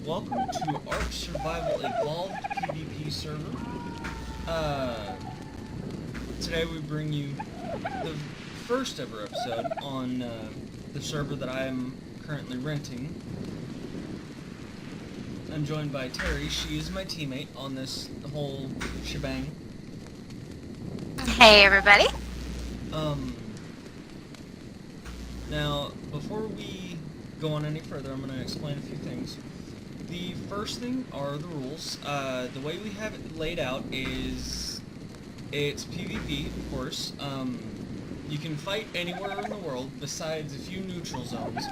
welcome to Ark Survival Evolved PvP server. Today we bring you the first ever episode on the server that I am currently renting. I'm joined by Terry. She is my teammate on this whole shebang. Hey everybody. Now, before we go on any further, I'm going to explain a few things. The first thing are the rules. The way we have it laid out is it's PvP, of course. You can fight anywhere in the world besides a few neutral zones.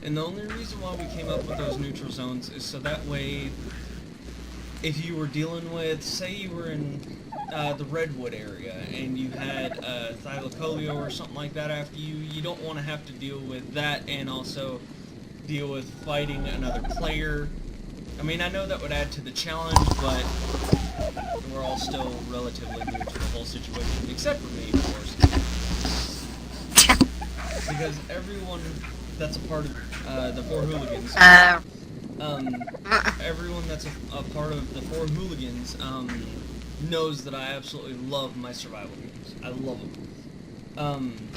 And the only reason why we came up with those neutral zones is so that way, if you were dealing with, say you were in the Redwood area and you had Thylacoleo or something like that after you, you don't want to have to deal with that and also deal with fighting another player. I mean, I know that would add to the challenge, but we're all still relatively new to the whole situation, except for me, of course. Because everyone that's a part of the Four Hooligans, everyone that's a part of the Four Hooligans knows that I absolutely love my survival games. I love them.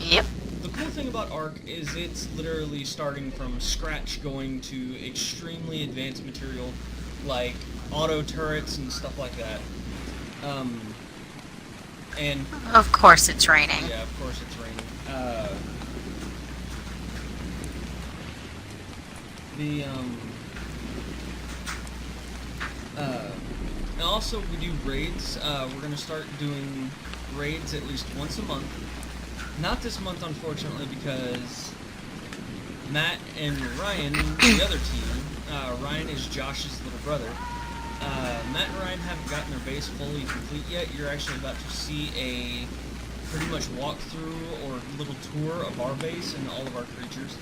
Yep. The cool thing about Ark is it's literally starting from scratch, going to extremely advanced material like auto turrets and stuff like that. And Of course it's raining. yeah, of course it's raining. And also we do raids. We're gonna start doing raids at least once a month. Not this month, unfortunately, because Matt and Ryan, the other team, Ryan is Josh's little brother. Matt and Ryan haven't gotten their base fully complete yet. You're actually about to see a pretty much walkthrough or little tour of our base and all of our creatures.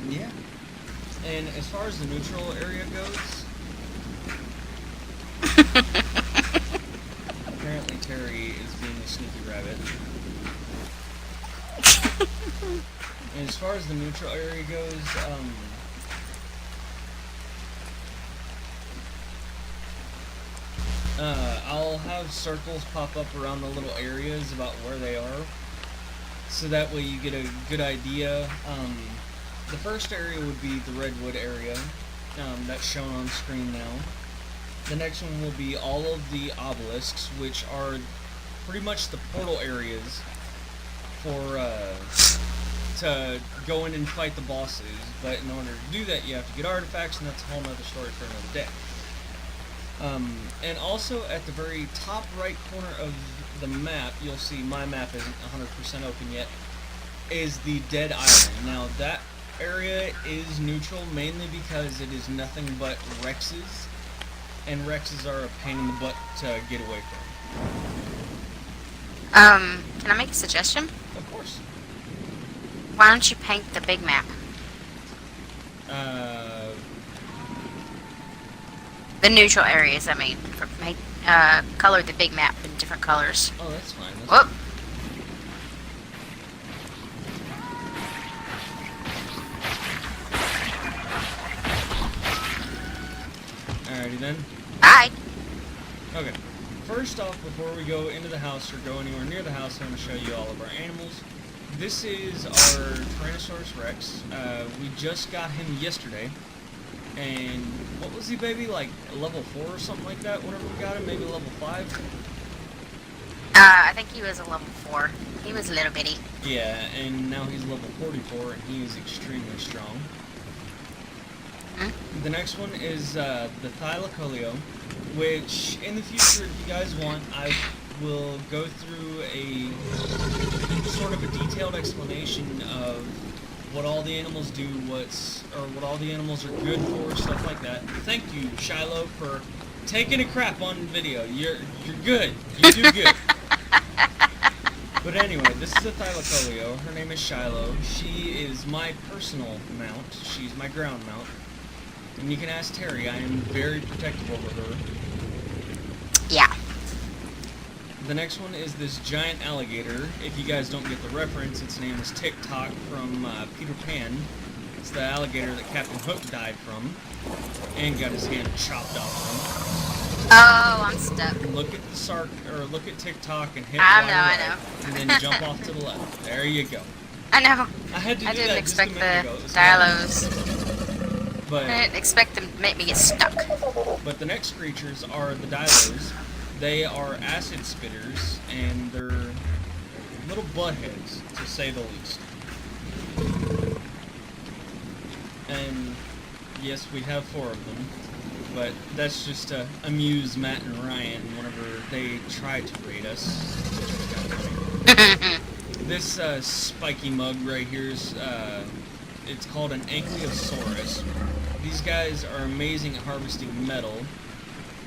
Yeah. And as far as the neutral area goes, apparently Terry is being a sneaky rabbit. And as far as the neutral area goes, I'll have circles pop up around the little areas about where they are, so that way you get a good idea. The first area would be the Redwood area, that's shown on screen now. The next one will be all of the obelisks, which are pretty much the portal areas for to go in and fight the bosses. But in order to do that, you have to get artifacts, and that's a whole nother story for another day. And also at the very top right corner of the map, you'll see my map isn't 100% open yet, is the Dead Island. Now that area is neutral mainly because it is nothing but Rexes, and Rexes are a pain in the butt to get away from. Can I make a suggestion? Of course. Why don't you paint the big map? The neutral areas, I mean. Color the big map in different colors. Oh, that's fine. Whoop. Alrighty then. Bye. Okay. First off, before we go into the house or go anywhere near the house, I'm going to show you all of our animals. This is our Tyrannosaurus Rex. We just got him yesterday. And what was he, baby? Like level 4 or something like that? Whenever we got him, maybe level 5? I think he was a level 4. He was a little bitty. Yeah, and now he's level 44, and he is extremely strong. The next one is the Thylacoleo, which in the future, if you guys want, I will go through a sort of a detailed explanation of what all the animals do, what all the animals are good for, stuff like that. Thank you, Shiloh, for taking a crap on video. You're good. You do good. But anyway, this is a Thylacoleo. Her name is Shiloh. She is my personal mount. She's my ground mount. And you can ask Terry, I am very protective over her. Yeah. The next one is this giant alligator. If you guys don't get the reference, its name is Tick-Tock from Peter Pan. It's the alligator that Captain Hook died from and got his hand chopped off from. Oh, I'm stuck. Look at look at TikTok and hit I Y know, I right, know. and then jump off to the left. There you go. I know. I had to do I didn't that expect just a minute the ago. It was Dialos. But I didn't expect them to make me get stuck. But the next creatures are the Dialos. They are acid spitters, and they're little buttheads, to say the least. And yes, we have 4 of them, but that's just to amuse Matt and Ryan whenever they try to raid us, which was kind of funny. This spiky mug right here is, it's called an Ankylosaurus. These guys are amazing at harvesting metal,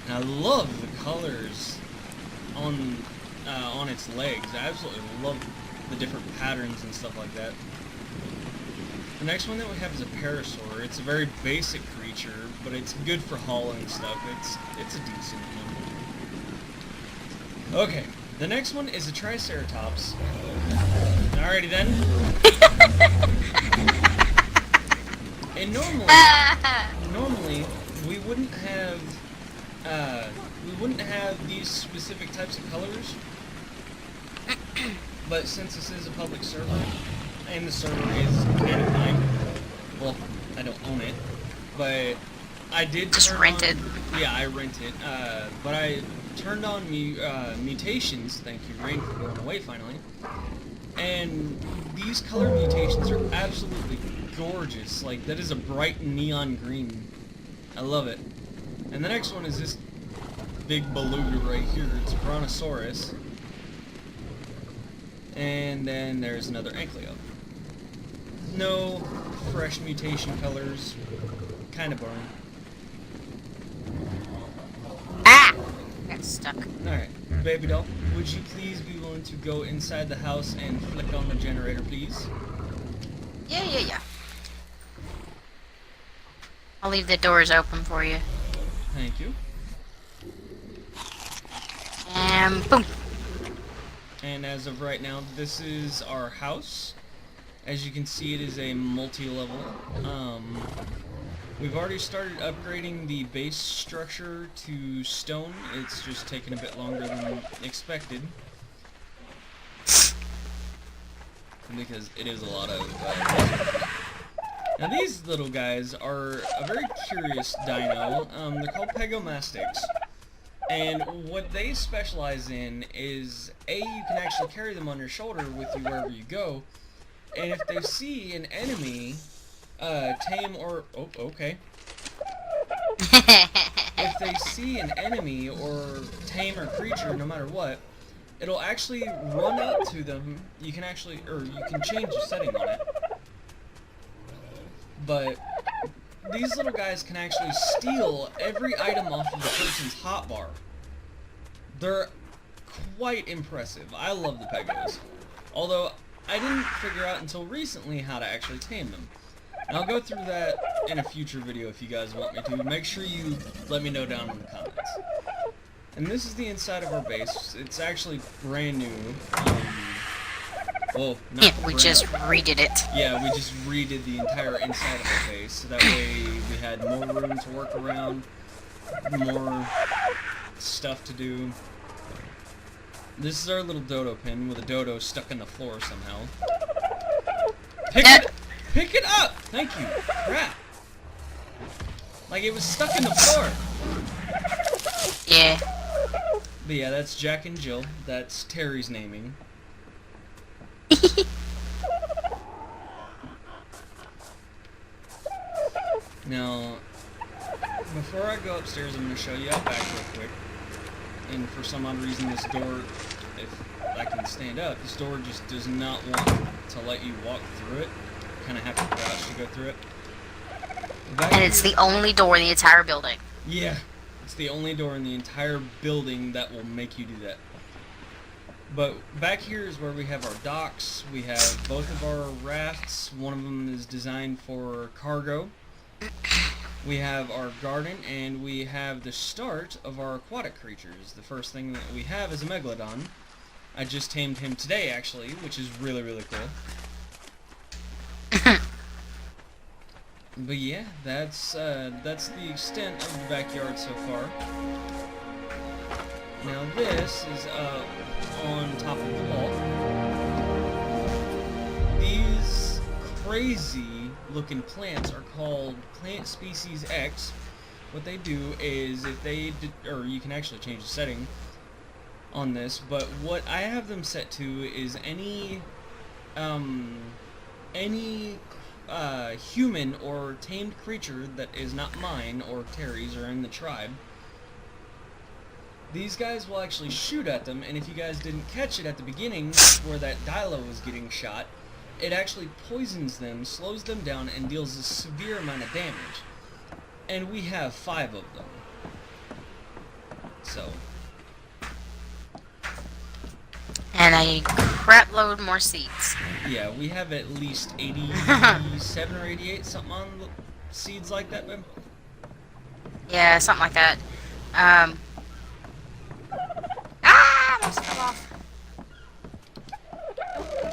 and I love the colors on its legs. I absolutely love the different patterns and stuff like that. The next one that we have is a Parasaur. It's a very basic creature, but it's good for hauling stuff. It's a decent one. Okay, the next one is a Triceratops. Alrighty then. And normally we wouldn't have these specific types of colors, but since this is a public server and the server is kind of mine, well, I don't own it, but I did just rent it. Yeah, I rent it. But I turned on mutations. Thank you, Rain, for going away finally. And these color mutations are absolutely gorgeous. Like, that is a bright neon green. I love it. And the next one is this big beluga right here. It's Brontosaurus. And then there's another Ankylo. No fresh mutation colors. Kind of boring. Ah! Got stuck. Alright, baby doll, would you please be willing to go inside the house and flick on the generator, please? Yeah. I'll leave the doors open for you. Thank you. And boom. And as of right now, this is our house. As you can see, it is a multi-level. We've already started upgrading the base structure to stone. It's just taken a bit longer than expected. Because it is a lot of... Now these little guys are a very curious dino. They're called Pegomastics. And what they specialize in is, A, you can actually carry them on your shoulder with you wherever you go. And if they see an enemy, tame or... Oh, okay. If they see an enemy or tame or creature, no matter what, it'll actually run up to them. You can actually, or you can change the setting on it. But these little guys can actually steal every item off of the person's hotbar. They're quite impressive. I love the Pegos. Although, I didn't figure out until recently how to actually tame them. And I'll go through that in a future video if you guys want me to. Make sure you let me know down in the comments. And this is the inside of our base. It's actually brand new. Well, not Yeah, we brand just new. redid it. Yeah, we just redid the entire inside of our base, so that way we had more room to work around, more stuff to do. This is our little dodo pin with a dodo stuck in the floor somehow. Pick it up! Thank you. Crap. Like it was stuck in the floor. Yeah. But yeah, that's Jack and Jill. That's Terry's naming. Now, before I go upstairs, I'm going to show you out back real quick. And for some odd reason, this door, if I can stand up, this door just does not want to let you walk through it. You kind of have to crouch to go through it. And it's the only door in the entire building. Yeah, it's the only door in the entire building that will make you do that. But back here is where we have our docks. We have both of our rafts. One of them is designed for cargo. We have our garden, and we have the start of our aquatic creatures. The first thing that we have is a Megalodon. I just tamed him today, actually, which is really, really cool. But yeah, that's the extent of the backyard so far. Now this is on top of the wall. These crazy looking plants are called Plant Species X. What they do is if they, or you can actually change the setting on this, but what I have them set to is any human or tamed creature that is not mine or Terry's or in the tribe. These guys will actually shoot at them, and if you guys didn't catch it at the beginning where that Dilo was getting shot, it actually poisons them, slows them down, and deals a severe amount of damage. And we have 5 of them. So. And a crap load more seeds. Yeah, we have at least 87 or 88, something on the seeds like that, babe. Yeah, something like that. Ah, I almost fell off.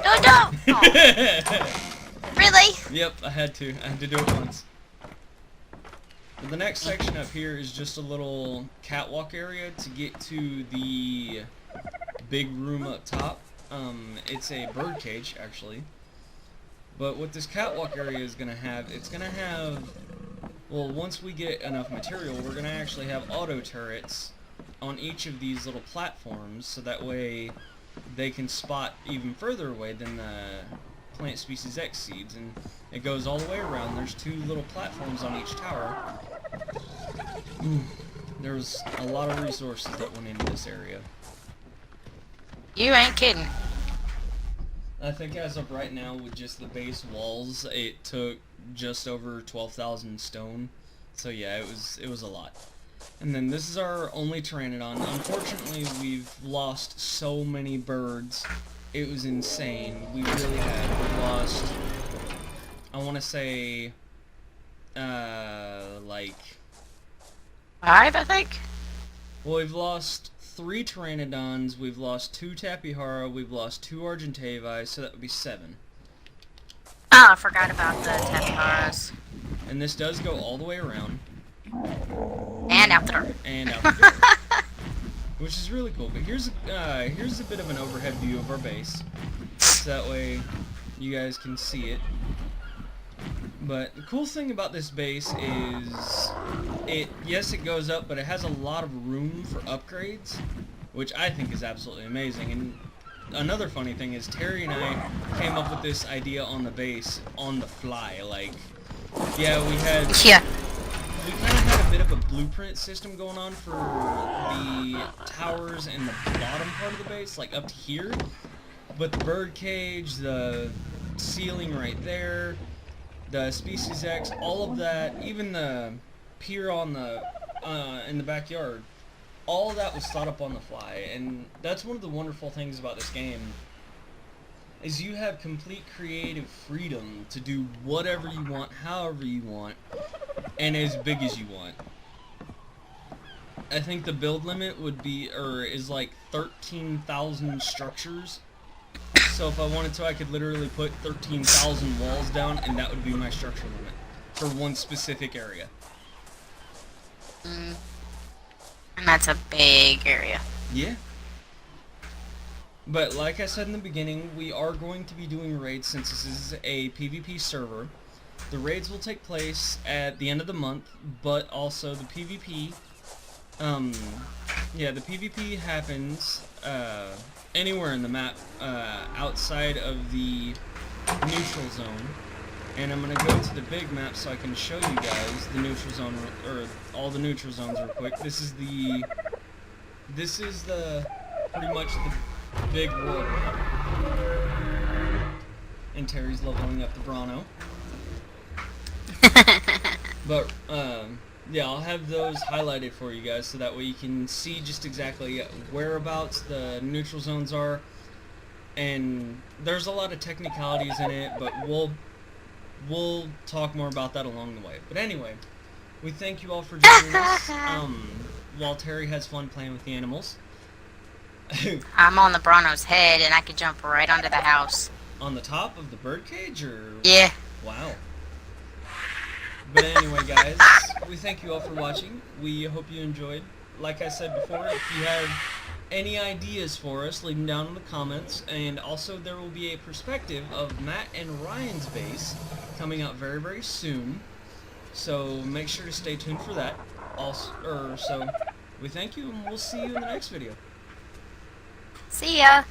No! Oh. Really? Yep, I had to do it once. But the next section up here is just a little catwalk area to get to the big room up top. It's a bird cage, actually. But what this catwalk area is going to have, it's going to have, well, once we get enough material, we're going to actually have auto turrets on each of these little platforms, so that way they can spot even further away than the Plant Species X seeds, and it goes all the way around. There's 2 little platforms on each tower. There's a lot of resources that went into this area. You ain't kidding. I think as of right now, with just the base walls, it took just over 12,000 stone. So yeah, it was a lot. And then this is our only Pteranodon. Unfortunately, we've lost so many birds. It was insane. We really have. We lost, I want to say, like... 5, I think? Well, we've lost 3 Pteranodons, we've lost 2 Tapihara, we've lost 2 Argentavi, so that would be 7. Oh, I forgot about the Tapiharas. And this does go all the way around. And out the door. And out the door. Which is really cool. But here's a bit of an overhead view of our base. So that way you guys can see it. But the cool thing about this base is yes, it goes up, but it has a lot of room for upgrades, which I think is absolutely amazing. And another funny thing is Terry and I came up with this idea on the base on the fly. Like, yeah, we kind of had a bit of a blueprint system going on for the towers and the bottom part of the base, like up to here. But the bird cage, the ceiling right there, the Species X, all of that, even the pier on the in the backyard, all of that was thought up on the fly. And that's one of the wonderful things about this game, is you have complete creative freedom to do whatever you want, however you want, and as big as you want. I think the build limit would be, is like 13,000 structures. So if I wanted to, I could literally put 13,000 walls down, and that would be my structure limit for one specific area. And that's a big area. Yeah. But like I said in the beginning, we are going to be doing raids since this is a PvP server. The raids will take place at the end of the month, but also the PvP, yeah, the PvP happens, anywhere in the map, outside of the neutral zone. And I'm going to go to the big map so I can show you guys the neutral zone, or all the neutral zones real quick. This is the, pretty much the big world map. And Terry's leveling up the Bronto. But, yeah, I'll have those highlighted for you guys so that way you can see just exactly whereabouts the neutral zones are. And there's a lot of technicalities in it, but we'll talk more about that along the way. But anyway, we thank you all for joining us, while Terry has fun playing with the animals. I'm on the Bronto's head, and I can jump right onto the house. On the top of the birdcage, or? Yeah. Wow. But anyway, guys, we thank you all for watching. We hope you enjoyed. Like I said before, if you have any ideas for us, leave them down in the comments. And also, there will be a perspective of Matt and Ryan's base coming out very, very soon. So make sure to stay tuned for that. So we thank you, and we'll see you in the next video. See ya.